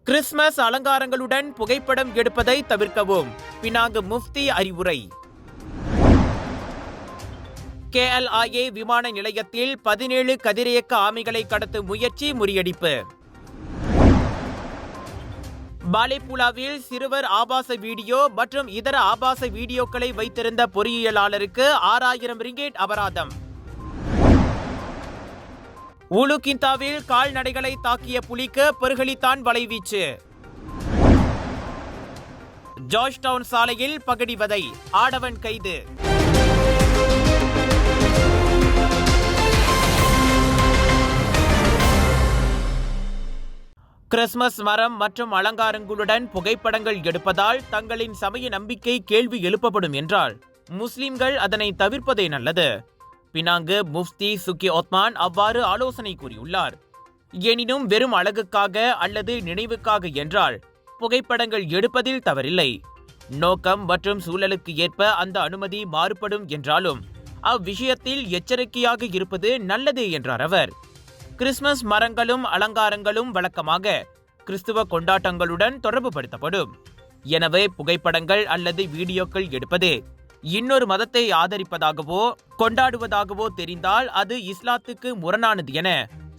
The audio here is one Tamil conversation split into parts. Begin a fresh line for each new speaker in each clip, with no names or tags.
கிறிஸ்துமஸ் அலங்காரங்களுடன் புகைப்படம் எடுப்பதை தவிர்க்கவும் பினாங்கு முஃப்தி அறிவுரை. KLIA விமான நிலையத்தில் 17 கதிரியக்க ஆமைகளை கடத்தும் முயற்சி முறியடிப்பு. பாலேபுலாவில் சிறுவர் ஆபாச வீடியோ மற்றும் இதர ஆபாச வீடியோக்களை வைத்திருந்த பொறியியலாளருக்கு 6000 ரிங்கேட் அபராதம். ஊலுகிந்தாவில் கால்நடைகளை தாக்கிய புலிக்கு பெருகலித்தான் வலைவீச்சு. ஜார்ஜ் டவுன் சாலையில் பகடிவதை, ஆடவன் கைது. கிறிஸ்துமஸ் மரம் மற்றும் அலங்காரங்களுடன் புகைப்படங்கள் எடுப்பதால் தங்களின் சமய நம்பிக்கை கேள்வி எழுப்பப்படும் என்றால் முஸ்லிம்கள் அதனை தவிர்ப்பதே நல்லது. பினாங்கு முஃப்தி சுக்கி ஒத்மான் அவ்வாறு ஆலோசனை கூறியுள்ளார். எனினும் வெறும் அழகுக்காக அல்லது நினைவுக்காக என்றால் புகைப்படங்கள் எடுப்பதில் தவறில்லை. நோக்கம் மற்றும் சூழலுக்கு ஏற்ப அந்த அனுமதி மாறுபடும் என்றாலும் அவ்விஷயத்தில் எச்சரிக்கையாக இருப்பது நல்லதே என்றார் அவர். கிறிஸ்துமஸ் மரங்களும் அலங்காரங்களும் வழக்கமாக கிறிஸ்துவ கொண்டாட்டங்களுடன் தொடர்புபடுத்தப்படும். எனவே புகைப்படங்கள் அல்லது வீடியோக்கள் எடுப்பது இன்னொரு மதத்தை ஆதரிப்பதாகவோ கொண்டாடுவதாகவோ தெரிந்தால் அது இஸ்லாத்துக்கு முரணானது என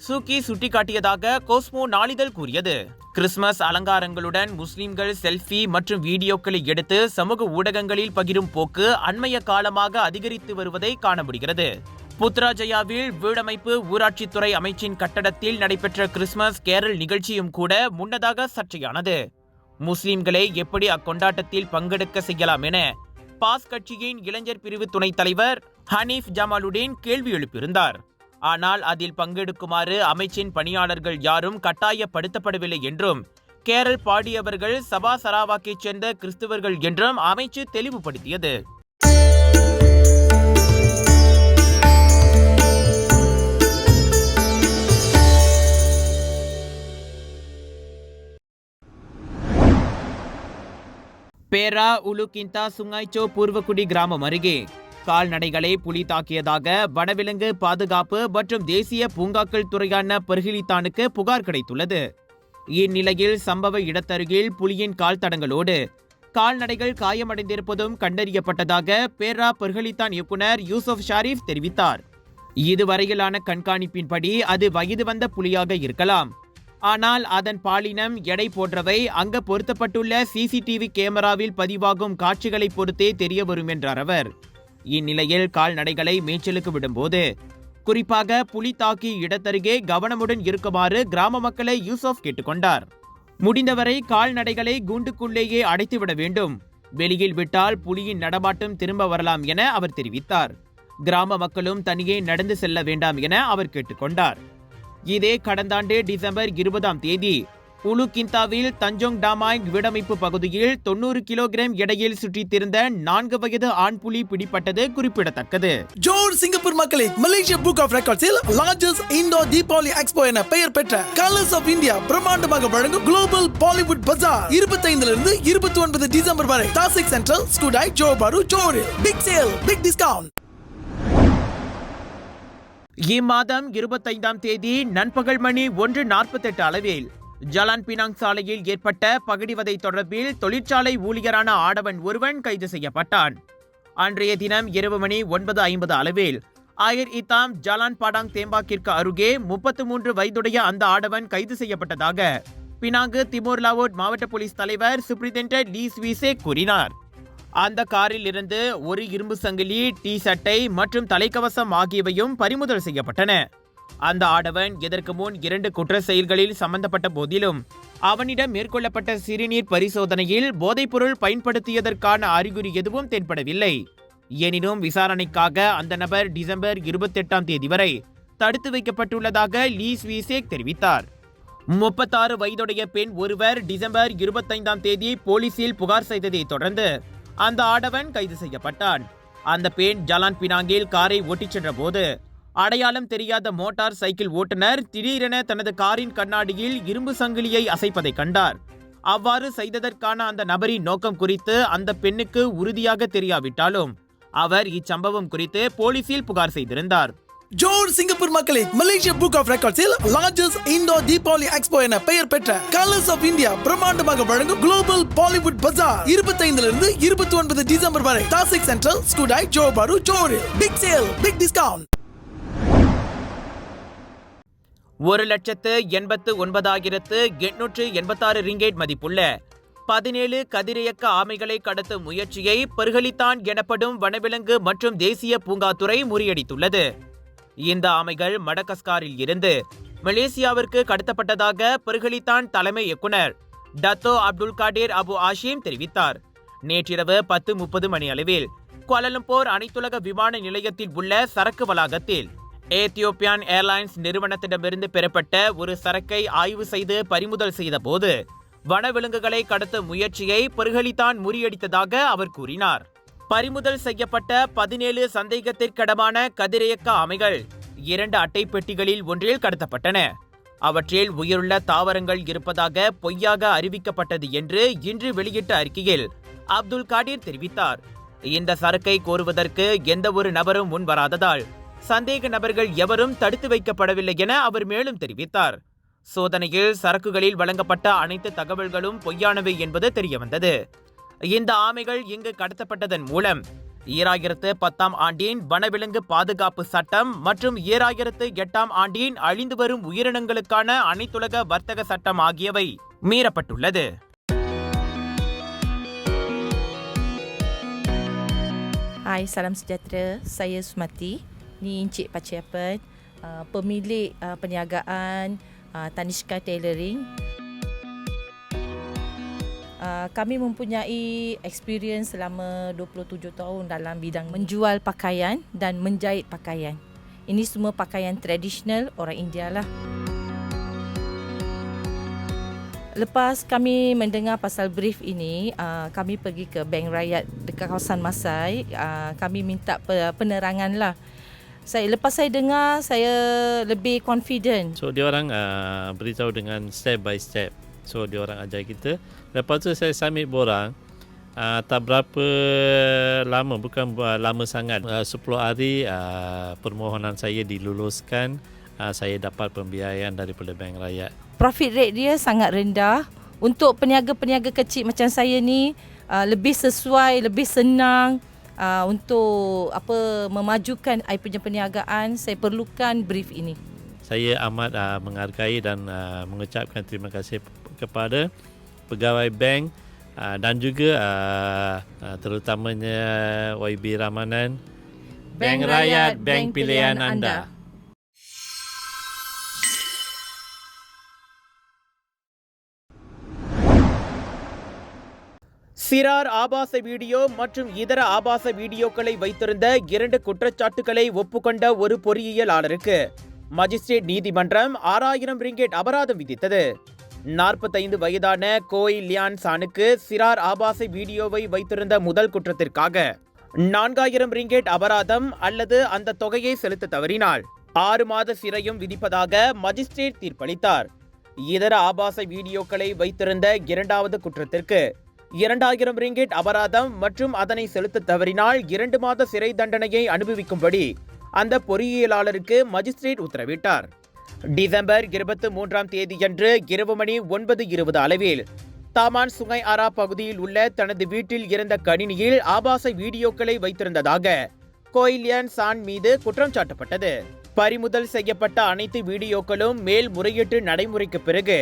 சூக்கி சுட்டிக்காட்டியதாக கோஸ்மோ நாளிதழ் கூறியது. கிறிஸ்துமஸ் அலங்காரங்களுடன் முஸ்லிம்கள் செல்ஃபி மற்றும் வீடியோக்களை எடுத்து சமூக ஊடகங்களில் பகிரும் போக்கு அண்மைய காலமாக அதிகரித்து வருவதை காண முடிகிறது. புத்ராஜயாவில் வீடமைப்பு ஊராட்சித்துறை அமைச்சின் கட்டடத்தில் நடைபெற்ற கிறிஸ்துமஸ் கேரல் நிகழ்ச்சியும் கூட முன்னதாக சர்ச்சையானது. முஸ்லிம்களை எப்படி அக்கொண்டாட்டத்தில் பங்கெடுக்க செய்யலாம் என பாஸ் கட்சியின் இளைஞர் பிரிவு துணைத் தலைவர் ஹனீஃப் ஜமாலுடீன் கேள்வி எழுப்பியிருந்தார். ஆனால் அதில் பங்கெடுக்குமாறு அமைச்சின் பணியாளர்கள் யாரும் கட்டாயப்படுத்தப்படவில்லை என்றும் கேரள் பாடியவர்கள் சபா சராவாக்கைச் சேர்ந்த கிறிஸ்தவர்கள் என்றும் அமைச்சு தெளிவுபடுத்தியது. பேரா உலுகிந்தா சுங்காய்ச்சோ பூர்வக்குடி கிராமம் அருகே கால்நடைகளை புலி தாக்கியதாக வனவிலங்கு பாதுகாப்பு மற்றும் தேசிய பூங்காக்கள் துறையான பெர்கிலித்தானுக்கு புகார் கிடைத்துள்ளது. இந்நிலையில் சம்பவ இடத்தருகில் புலியின் கால் தடங்களோடு கால்நடைகள் காயமடைந்திருப்பதும் கண்டறியப்பட்டதாக பேரா பெர்கிலித்தான் இயக்குனர் யூசுப் ஷாரிஃப் தெரிவித்தார். இதுவரையிலான கண்காணிப்பின்படி அது வயது வந்த புலியாக இருக்கலாம். ஆனால் அதன் பாலினம், எடை போன்றவை அங்கு பொருத்தப்பட்டுள்ள CCTV கேமராவில் பதிவாகும் காட்சிகளை பொறுத்தே தெரிய வரும் என்றார் அவர். இந்நிலையில் கால்நடைகளை மேய்ச்சலுக்கு விடும்போது குறிப்பாக புலி தாக்கிய இடத்தருகே கவனமுடன் இருக்குமாறு கிராம மக்களை யூசுப் கேட்டுக்கொண்டார். முடிந்தவரை கால்நடைகளை கூண்டுக்குள்ளேயே அடைத்துவிட வேண்டும். வெளியில் விட்டால் புலியின் நடமாட்டம் திரும்ப வரலாம் என அவர் தெரிவித்தார். கிராம மக்களும் தனியே நடந்து செல்ல வேண்டாம் என அவர் கேட்டுக்கொண்டார். இதே கடந்த ஆண்டு டிசம்பர் 20ஆம் தேதி உலுகிந்தாவில் தஞ்சோங் டாமாய் வீடமைப்பு பகுதியில் 90 கிலோகிராம் எடையில் சுற்றித்திருந்த 4 வயது ஆண் புலி பிடிப்பட்டது குறிப்பிடத்தக்கது.
ஜோர் சிங்கப்பூர் மக்களே, மலேசியா புக் ஆஃப் ரெக்கார்ட்ஸில் லார்ஜஸ்ட் இண்டோர் தீபாவளி எக்ஸ்போ என பெயர் பெற்ற கலர்ஸ் ஆஃப் இந்தியா பிரம்மாண்டமாக வழங்கும் குளோபல் பாலிவுட் பஜார் 25 29 டிசம்பர் வரை தாசிக் சென்ட்ரல், ஸ்கூடாய், ஜோஹர் பாரு, ஜோஹரில் பிக் சேல், பிக் டிஸ்கவுண்ட்.
இம்மாதம் 25ஆம் தேதி நண்பகல் மணி 1:48 அளவில் ஜலான் பினாங் சாலையில் ஏற்பட்ட பகடிவதை தொடர்பில் தொழிற்சாலை ஊழியரான ஆடவன் ஒருவன் கைது செய்யப்பட்டான். அன்றைய தினம் இரவு மணி 9:50 அளவில் ஆயர் இத்தாம் ஜலான் பாடாங் தேம்பாக்கிற்கு அருகே 33 வயதுடைய அந்த ஆடவன் கைது செய்யப்பட்டதாக பினாங்கு திமோர் லாவோட் மாவட்ட போலீஸ் தலைவர் சூப்பரிண்டென்டன்ட் லீ ஸ்வீசே கூறினார். அந்த காரில் இருந்து ஒரு இரும்பு சங்கிலி, டீ சட்டை மற்றும் தலைக்கவசம் ஆகியவையும் பறிமுதல் செய்யப்பட்டன. அந்த ஆடவன் இதற்கு முன் 2 குற்ற செயல்களில் சம்பந்தப்பட்ட போதிலும் அவனிடம் மேற்கொள்ளப்பட்ட சிறுநீர் பரிசோதனையில் போதைப்பொருள் பயன்படுத்தியதற்கான அறிகுறி எதுவும் தென்படவில்லை. எனினும் விசாரணைக்காக அந்த நபர் டிசம்பர் 28ஆம் தேதி வரை தடுத்து வைக்கப்பட்டுள்ளதாக லீ ஸ்வீசேக் தெரிவித்தார். 36 வயதுடைய பெண் ஒருவர் டிசம்பர் 25ஆம் தேதி போலீசில் புகார் செய்ததை தொடர்ந்து அந்த ஆடவன் கைது செய்யப்பட்டான். அந்த பெண் ஜலான் பினாங்கில் காரை ஓட்டிச் சென்ற போது அடையாளம் தெரியாத மோட்டார் சைக்கிள் ஓட்டுநர் திடீரென தனது காரின் கண்ணாடியில் இரும்பு சங்கிலியை அசைப்பதை கண்டார். அவ்வாறு செய்ததற்கான அந்த நபரின் நோக்கம் குறித்து அந்த பெண்ணுக்கு உறுதியாக தெரியாவிட்டாலும் அவர் இச்சம்பவம் குறித்து போலீசில் புகார் செய்திருந்தார்.
ஜோர் சிங்கப்பூர் மக்களே, மலேசியா புக் ஆஃப் ரெக்கார்ட்ஸில் லார்ஜஸ்ட் இண்டோர் தீபாவளி எக்ஸ்போ என பெயர் பெற்ற கலர்ஸ் ஆஃப் இந்தியா பிரம்மாண்டமாக வழங்கும் குளோபல் பாலிவுட் பஜார் 25 29 டிசம்பர் வரை தாசிக் சென்ட்ரல், ஸ்கூடாய், ஜோஹர் பாரு, ஜோஹரில். Big sale, big discount.
1,89,886 ringgit மதிப்புள்ள 17 கதிரியக்க ஆமைகளை கடத்தும் முயற்சியை பர்கலித்தான் எனப்படும் வனவிலங்கு மற்றும் தேசிய பூங்காத்துறை முறியடித்துள்ளது. இந்த ஆமைகள் மடகஸ்காரில் இருந்து மலேசியாவிற்கு கடத்தப்பட்டதாக பர்கலித்தான் தலைமை இயக்குனர் டத்தோ அப்துல் காடீர் அபு ஆஷிம் தெரிவித்தார். நேற்றிரவு 10:30 மணி அளவில் குவாலலம்பூர் அனைத்துலக விமான நிலையத்தில் உள்ள சரக்கு வளாகத்தில் ஏத்தியோப்பியன் ஏர்லைன்ஸ் நிறுவனத்திடமிருந்து பெறப்பட்ட ஒரு சரக்கை ஆய்வு செய்து பறிமுதல் செய்த போது வனவிலங்குகளை கடத்தும் முயற்சியை பர்கலித்தான் முறியடித்ததாக அவர் கூறினார். பறிமுதல் செய்யப்பட்ட 17 சந்தேகத்திற்கிடமான கதிரியக்க ஆமைகள் 2 அட்டை பெட்டிகளில் ஒன்றில் கடத்தப்பட்டன. அவற்றில் உயிருள்ள தாவரங்கள் இருப்பதாக பொய்யாக அறிவிக்கப்பட்டது என்று இன்று வெளியிட்ட அறிக்கையில் அப்துல் காடீர் தெரிவித்தார். இந்த சரக்கை கோருவதற்கு எந்த ஒரு நபரும் முன்வராததால் சந்தேக நபர்கள் எவரும் தடுத்து வைக்கப்படவில்லை என அவர் மேலும் தெரிவித்தார். சோதனையில் சரக்குகளில் வழங்கப்பட்ட அனைத்து தகவல்களும் பொய்யானவை என்பது தெரியவந்தது. இந்த ஆமைகள் இங்கு கடத்தப்பட்டதன் மூலம் 2010 ஆண்டின் வனவிலங்கு பாதுகாப்பு சட்டம் மற்றும் 2008 ஆண்டின் அழிந்து வரும் உயிரினங்களுக்கான அனைத்துலக வர்த்தக சட்டம் ஆகியவை மீறப்பட்டுள்ளது.
Hai, salam sejahtera. Saya Sumati. Ni Encik Paciapan, pemilik perniagaan Tanishka Tailoring. Kami mempunyai experience selama 27 tahun dalam bidang menjual pakaian dan menjahit pakaian. Ini semua pakaian tradisional orang India lah. Lepas kami mendengar pasal brief ini, kami pergi ke Bank Rakyat dekat kawasan Masai. Kami minta penerangan lah. Lepas saya dengar, saya lebih confident.
So dia orang beritahu dengan step by step. So dia orang ajar kita. Lepas tu saya submit borang. Tak berapa lama, bukan lama sangat. 10 hari permohonan saya diluluskan. Saya dapat pembiayaan daripada Bank Rakyat.
Profit rate dia sangat rendah. Untuk peniaga-peniaga kecil macam saya ni, lebih sesuai, lebih senang. Untuk memajukan I punya perniagaan, saya perlukan brief ini.
Saya amat menghargai dan mengucapkan terima kasih kepada pegawai bank dan juga terutamanya YB Ramanan. Bank Rakyat, bank pilihan anda.
சிறார் ஆபாச வீடியோ மற்றும் இதர ஆபாச வீடியோக்களை வைத்திருந்த 2 குற்றச்சாட்டுகளை ஒப்புக்கொண்ட ஒரு பொறியியலாளருக்கு மஜிஸ்ட்ரேட் நீதிமன்றம் 6000 ரிங்கேட் அபராதம் விதித்தது. 45 வயதான கோய் லியான் சானுக்கு சிறார் ஆபாச வீடியோவை வைத்திருந்த முதல் குற்றத்திற்காக 4000 ரிங்கேட் அபராதம் அல்லது அந்த தொகையை செலுத்த தவறினால் 6 மாத சிறையும் விதிப்பதாக மஜிஸ்ட்ரேட் தீர்ப்பளித்தார். இதர ஆபாச வீடியோக்களை வைத்திருந்த 2வது குற்றத்திற்கு 2000 ரிங்கேட் அபராதம் மற்றும் அதனை செலுத்த தவறினால் 2 மாத சிறை தண்டனையை அனுபவிக்கும்படி அந்த பொறியியலாளருக்கு மஜிஸ்ட்ரேட் உத்தரவிட்டார். டிசம்பர் 23ஆம் தேதியன்று இரவு மணி 9:20 அளவில் தாமான் சுங்கை ஆரா பகுதியில் உள்ள தனது வீட்டில் இருந்த கணினியில் ஆபாச வீடியோக்களை வைத்திருந்ததாக கோயிலியன் சான் மீது குற்றம் சாட்டப்பட்டது. பறிமுதல் செய்யப்பட்ட அனைத்து வீடியோக்களும் மேல்முறையீட்டு நடைமுறைக்கு பிறகு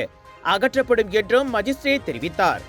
அகற்றப்படும் என்றும் மஜிஸ்ட்ரேட் தெரிவித்தார்.